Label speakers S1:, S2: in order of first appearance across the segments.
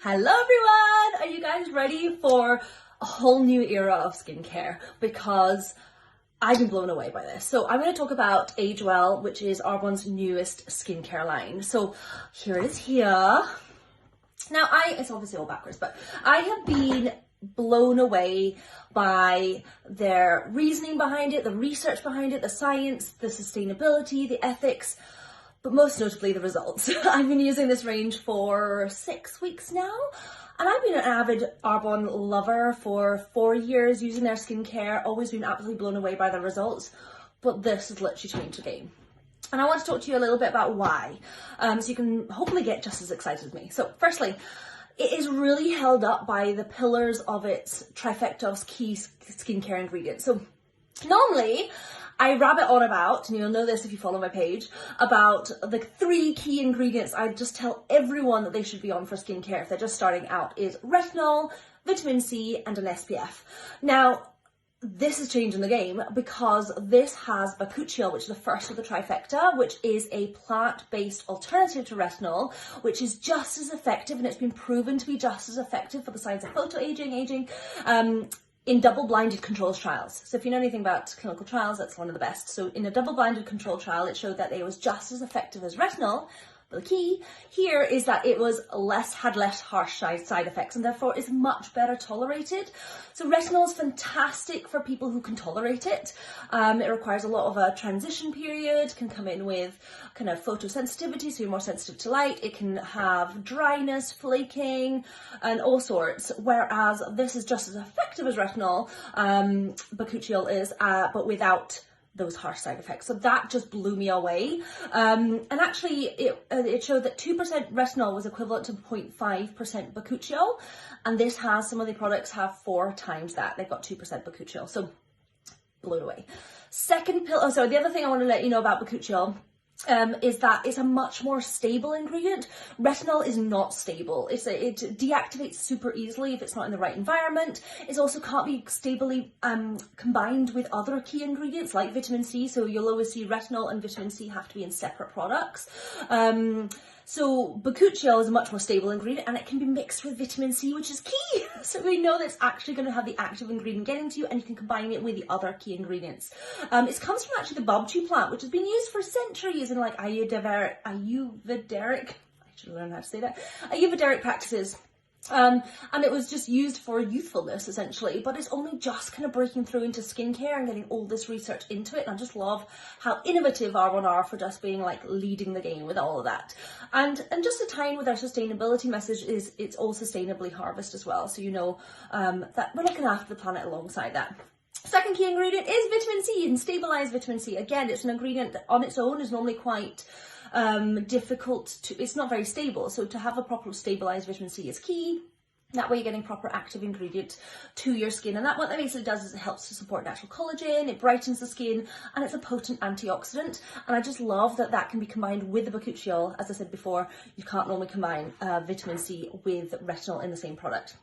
S1: Hello everyone! Are you guys ready for a whole new era of skincare? Because I've been blown away by this. So I'm going to talk about Age Well, which is Arbonne's newest skincare line. So here it is here. Now it's obviously all backwards, but I have been blown away by their reasoning behind it, the research behind it, the science, the sustainability, the ethics, but most notably the results. I've been using this range for 6 weeks now, and I've been an avid Arbonne lover for 4 years using their skincare, always been absolutely blown away by the results, but this has literally changed the game. And I want to talk to you a little bit about why, so you can hopefully get just as excited as me. So firstly, it is really held up by the pillars of its trifecta of key skincare ingredients. So normally, I rabbit on about, and you'll know this if you follow my page, about the 3 key ingredients I just tell everyone that they should be on for skincare if they're just starting out is retinol, vitamin C, and an SPF. Now, this is changing the game because this has bakuchiol, which is the first of the trifecta, which is a plant-based alternative to retinol, which is just as effective, and it's been proven to be just as effective for the signs of photoaging, in double-blinded controlled trials. So if you know anything about clinical trials, that's one of the best. So in a double-blinded controlled trial, it showed that it was just as effective as retinol. But the key here is that it was had less harsh side effects, and therefore is much better tolerated. So retinol is fantastic for people who can tolerate it. It requires a lot of a transition period, can come in with kind of photosensitivity, so you're more sensitive to light. It can have dryness, flaking, and all sorts, whereas this is just as effective as retinol, bakuchiol is, but without those harsh side effects. So that just blew me away. And actually it showed that 2% retinol was equivalent to 0.5% bakuchiol. And this has, some of the products have 4 times that. They've got 2% bakuchiol. So blown away. The other thing I want to let you know about bakuchiol is that it's a much more stable ingredient. Retinol is not stable. It deactivates super easily if it's not in the right environment. It also can't be stably combined with other key ingredients like vitamin C. So you'll always see retinol and vitamin C have to be in separate products. So bakuchiol is a much more stable ingredient, and it can be mixed with vitamin C, which is key. So we know that it's actually going to have the active ingredient getting to you, and you can combine it with the other key ingredients. It comes from actually the bubchu plant, which has been used for centuries in like Ayurvedic, I should learn how to say that, Ayurvedic practices. And it was just used for youthfulness essentially, but it's only just kind of breaking through into skincare and getting all this research into it. And I just love how innovative Arbonne are for just being like leading the game with all of that. And just to tie in with our sustainability message is it's all sustainably harvested as well. So you know that we're looking after the planet alongside that. Second key ingredient is vitamin C, and stabilized vitamin C. Again, it's an ingredient that on its own is normally quite it's not very stable. So to have a proper stabilized vitamin C is key. That way you're getting proper active ingredient to your skin. And what that basically does is it helps to support natural collagen, it brightens the skin, and it's a potent antioxidant. And I just love that that can be combined with the bakuchiol. As I said before, you can't normally combine vitamin C with retinol in the same product.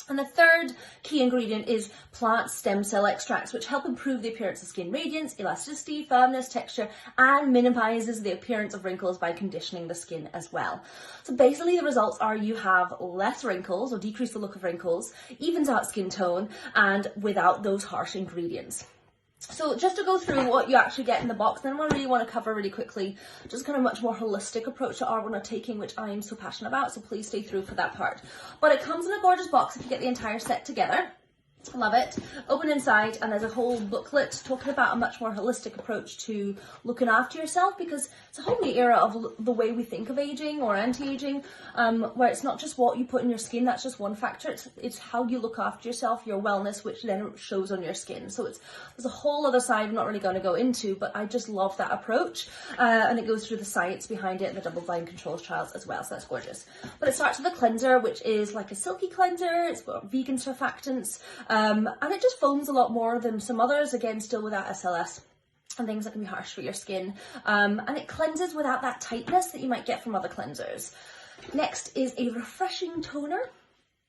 S1: And the third key ingredient is plant stem cell extracts, which help improve the appearance of skin radiance, elasticity, firmness, texture, and minimizes the appearance of wrinkles by conditioning the skin as well. So basically the results are you have less wrinkles, or decrease the look of wrinkles, evens out skin tone, and without those harsh ingredients. So just to go through what you actually get in the box, then I really want to cover really quickly just kind of much more holistic approach to Arbonne are taking, which I am so passionate about, so please stay through for that part. But it comes in a gorgeous box if you get the entire set together. I love it. Open inside, and there's a whole booklet talking about a much more holistic approach to looking after yourself, because it's a whole new era of the way we think of aging or anti-aging, where it's not just what you put in your skin, that's just one factor. It's how you look after yourself, your wellness, which then shows on your skin. So there's a whole other side I'm not really going to go into, but I just love that approach, and it goes through the science behind it and the double-blind controlled trials as well, so that's gorgeous. But it starts with a cleanser, which is like a silky cleanser. It's got vegan surfactants, and it just foams a lot more than some others, again still without SLS and things that can be harsh for your skin, and it cleanses without that tightness that you might get from other cleansers. Next is a refreshing toner.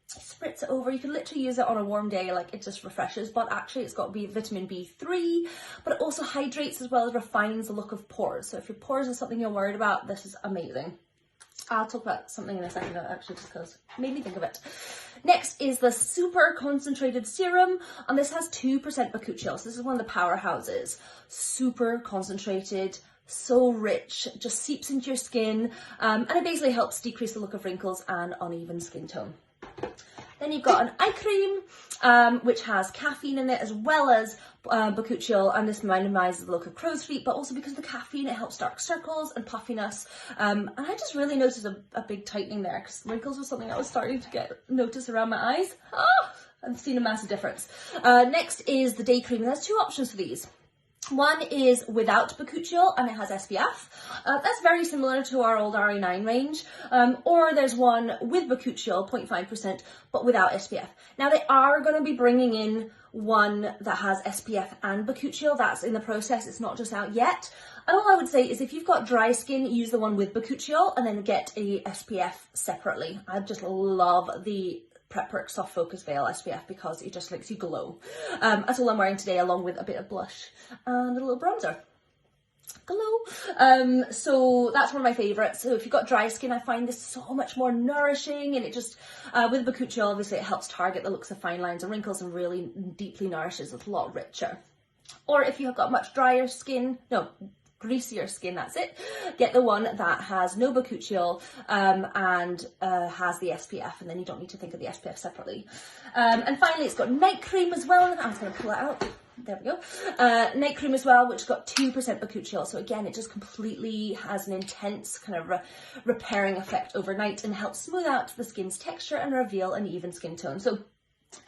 S1: Spritz it over. You can literally use it on a warm day, like it just refreshes, but actually it's got vitamin B3, but it also hydrates as well as refines the look of pores. So if your pores are something you're worried about, this is amazing. I'll talk about something in a second, actually, just because it made me think of it. Next is the super concentrated serum, and this has 2% bakuchiol. So this is one of the powerhouses. Super concentrated, so rich, just seeps into your skin, and it basically helps decrease the look of wrinkles and uneven skin tone. Then you've got an eye cream, which has caffeine in it as well as bakuchiol, and this minimises the look of crow's feet, but also because of the caffeine it helps dark circles and puffiness, and I just really noticed a big tightening there, because wrinkles was something I was starting to notice around my eyes. I've seen a massive difference. Next is the day cream, and there's two options for these. One is without bakuchiol and it has SPF. That's very similar to our old RE9 range. Or there's one with bakuchiol, 0.5%, but without SPF. Now they are going to be bringing in one that has SPF and bakuchiol. That's in the process. It's not just out yet. And all I would say is if you've got dry skin, use the one with bakuchiol and then get a SPF separately. I just love the Prep Soft Focus Veil SPF because it just makes you glow. That's all I'm wearing today, along with a bit of blush and a little bronzer. Glow. So that's one of my favourites. So if you've got dry skin, I find this so much more nourishing, and it just, with bakuchiol, obviously it helps target the looks of fine lines and wrinkles and really deeply nourishes. It's a lot richer. Or if you've got much drier skin, greasier skin, that's it, get the one that has no bakuchiol and has the SPF, and then you don't need to think of the SPF separately. And finally, it's got night cream as well. I'm just going to pull it out. There we go. Night cream as well, which got 2% bakuchiol. So again, it just completely has an intense kind of repairing effect overnight and helps smooth out the skin's texture and reveal an even skin tone. So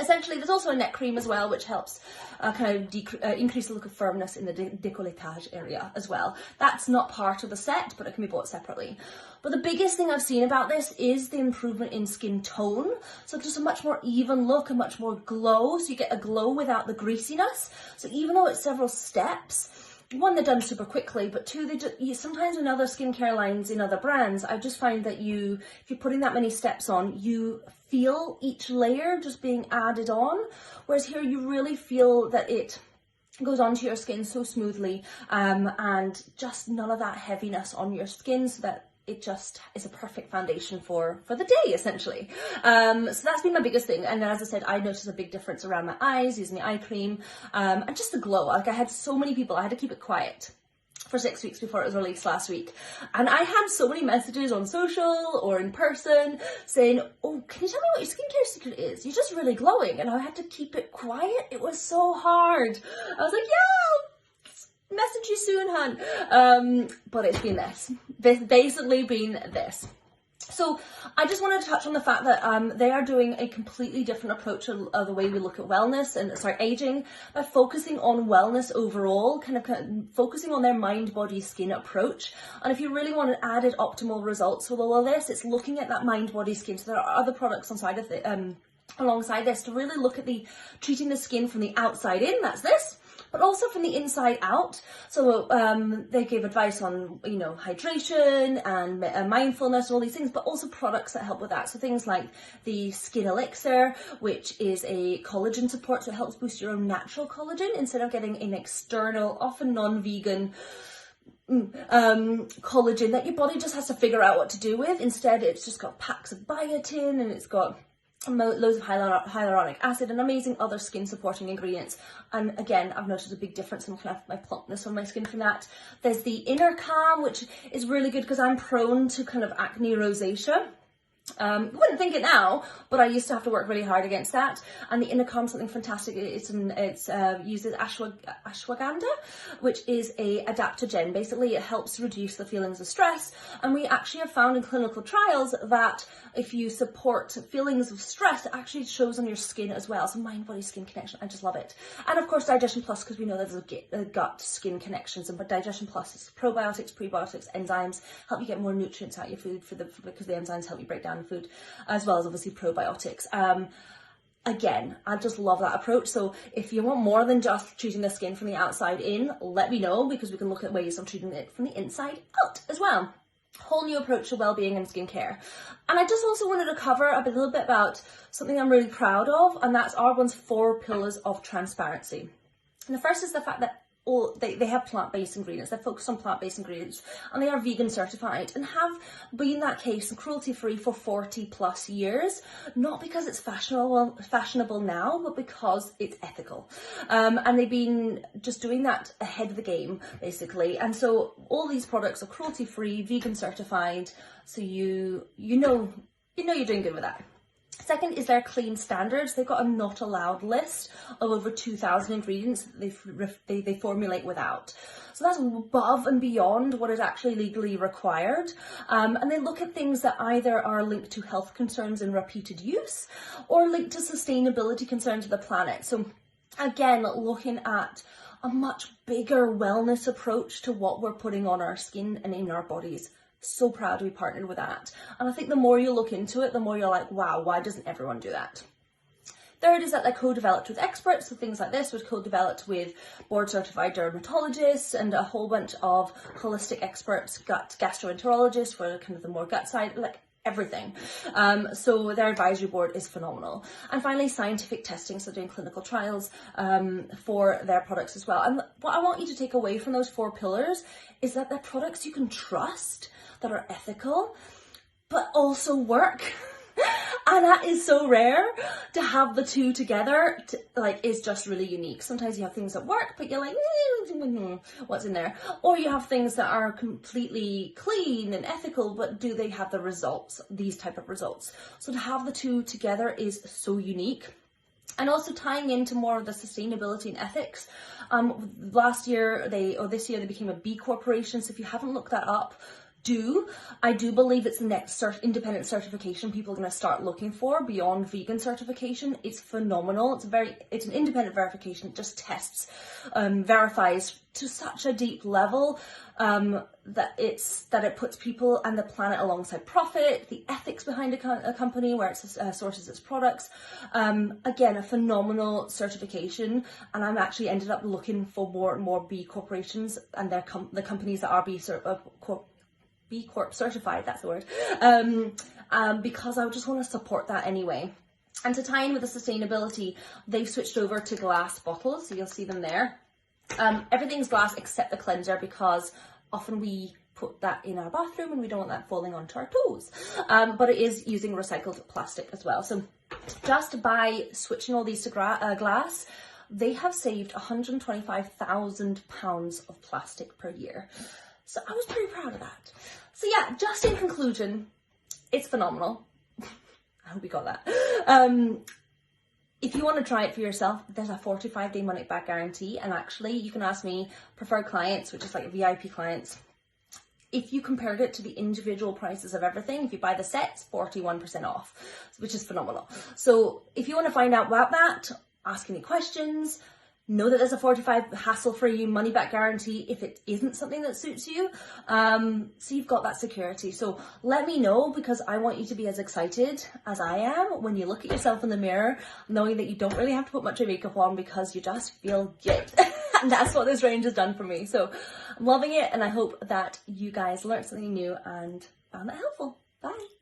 S1: essentially, there's also a neck cream as well, which helps increase the look of firmness in the décolletage area as well. That's not part of the set, but it can be bought separately. But the biggest thing I've seen about this is the improvement in skin tone. So just a much more even look, a much more glow. So you get a glow without the greasiness. So even though it's several steps, one, they're done super quickly, but two, sometimes in other skincare lines in other brands, I just find that if you're putting that many steps on, you feel each layer just being added on, whereas here you really feel that it goes onto your skin so smoothly, and just none of that heaviness on your skin, so that it just is a perfect foundation for the day, essentially. So that's been my biggest thing. And as I said, I noticed a big difference around my eyes using the eye cream, and just the glow. Like, I had so many people, I had to keep it quiet for 6 weeks before it was released last week. And I had so many messages on social or in person saying, oh, can you tell me what your skincare secret is? You're just really glowing. And I had to keep it quiet. It was so hard. I was like, yeah, message you soon, hun. But it's been this. Basically been this. So I just wanted to touch on the fact that they are doing a completely different approach of the way we look at wellness and aging, by focusing on wellness overall, kind of focusing on their mind, body, skin approach. And if you really want an added optimal results with all of this, it's looking at that mind, body, skin. So there are other products alongside this to really look at treating the skin from the outside in. That's this. But also from the inside out. So they give advice on, hydration and mindfulness and all these things, but also products that help with that. So things like the Skin Elixir, which is a collagen support, so it helps boost your own natural collagen instead of getting an external, often non-vegan collagen that your body just has to figure out what to do with. Instead, it's just got packs of biotin, and it's got loads of hyaluronic acid and amazing other skin supporting ingredients. And again, I've noticed a big difference in kind of my plumpness on my skin from that. There's the Inner Calm, which is really good because I'm prone to kind of acne rosacea. You wouldn't think it now, but I used to have to work really hard against that. And the Inner Calm is something fantastic. It uses ashwagandha, which is a adaptogen. Basically, it helps reduce the feelings of stress. And we actually have found in clinical trials that if you support feelings of stress, it actually shows on your skin as well. So mind, body, skin connection. I just love it. And of course, Digestion Plus, because we know there's a gut skin connections. But Digestion Plus is probiotics, prebiotics, enzymes, help you get more nutrients out of your food because the enzymes help you break down food, as well as obviously probiotics. Again, I just love that approach. So if you want more than just treating the skin from the outside in, let me know, because we can look at ways of treating it from the inside out as well. Whole new approach to well-being and skincare. And I just also wanted to cover a little bit about something I'm really proud of, and that's Arbonne's 4 pillars of transparency. And the first is the fact that they have plant-based ingredients. They're focused on plant-based ingredients, and they are vegan certified and have been that case and cruelty-free for 40 plus years, not because it's fashionable now, but because it's ethical. And they've been just doing that ahead of the game, basically. And so all these products are cruelty-free, vegan certified, so you know you're doing good with that. Second is their clean standards. They've got a not allowed list of over 2,000 ingredients that they formulate without. So that's above and beyond what is actually legally required. And they look at things that either are linked to health concerns and repeated use, or linked to sustainability concerns of the planet. So again, looking at a much bigger wellness approach to what we're putting on our skin and in our bodies. So proud to be partnered with that. And I think the more you look into it, the more you're like, wow, why doesn't everyone do that? Third is that they're co-developed with experts. So things like this was co-developed with board certified dermatologists and a whole bunch of holistic experts, gastroenterologists for kind of the more gut side, like everything. So their advisory board is phenomenal. And finally, scientific testing, so doing clinical trials for their products as well. And what I want you to take away from those 4 pillars is that they're products you can trust, that are ethical, but also work. And that is so rare. To have the two together, is just really unique. Sometimes you have things that work, but you're like, what's in there? Or you have things that are completely clean and ethical, but do they have the results, these type of results? So to have the two together is so unique. And also tying into more of the sustainability and ethics. This year they became a B Corporation. So if you haven't looked that up, I do believe it's the next independent certification people are going to start looking for beyond vegan certification. It's phenomenal. It's an independent verification. It just tests, verifies to such a deep level that it puts people and the planet alongside profit, the ethics behind a company where it sources its products. Again, a phenomenal certification, and I'm actually ended up looking for more and more B corporations and the companies that are B Corp certified, that's the word, because I just want to support that anyway. And to tie in with the sustainability, they've switched over to glass bottles, so you'll see them there. Everything's glass except the cleanser, because often we put that in our bathroom and we don't want that falling onto our toes. But it is using recycled plastic as well. So just by switching all these to glass, they have saved £125,000 of plastic per year. So I was pretty proud of that. So yeah, just in conclusion, it's phenomenal. I hope you got that. If you want to try it for yourself, there's a 45-day money-back guarantee. And actually, you can ask me, preferred clients, which is like VIP clients, if you compared it to the individual prices of everything, if you buy the sets, 41% off, which is phenomenal. So if you want to find out about that, ask any questions. Know that there's a 45 hassle-free money-back guarantee if it isn't something that suits you. So you've got that security. So let me know, because I want you to be as excited as I am when you look at yourself in the mirror, knowing that you don't really have to put much makeup on because you just feel good. And that's what this range has done for me. So I'm loving it, and I hope that you guys learned something new and found it helpful. Bye.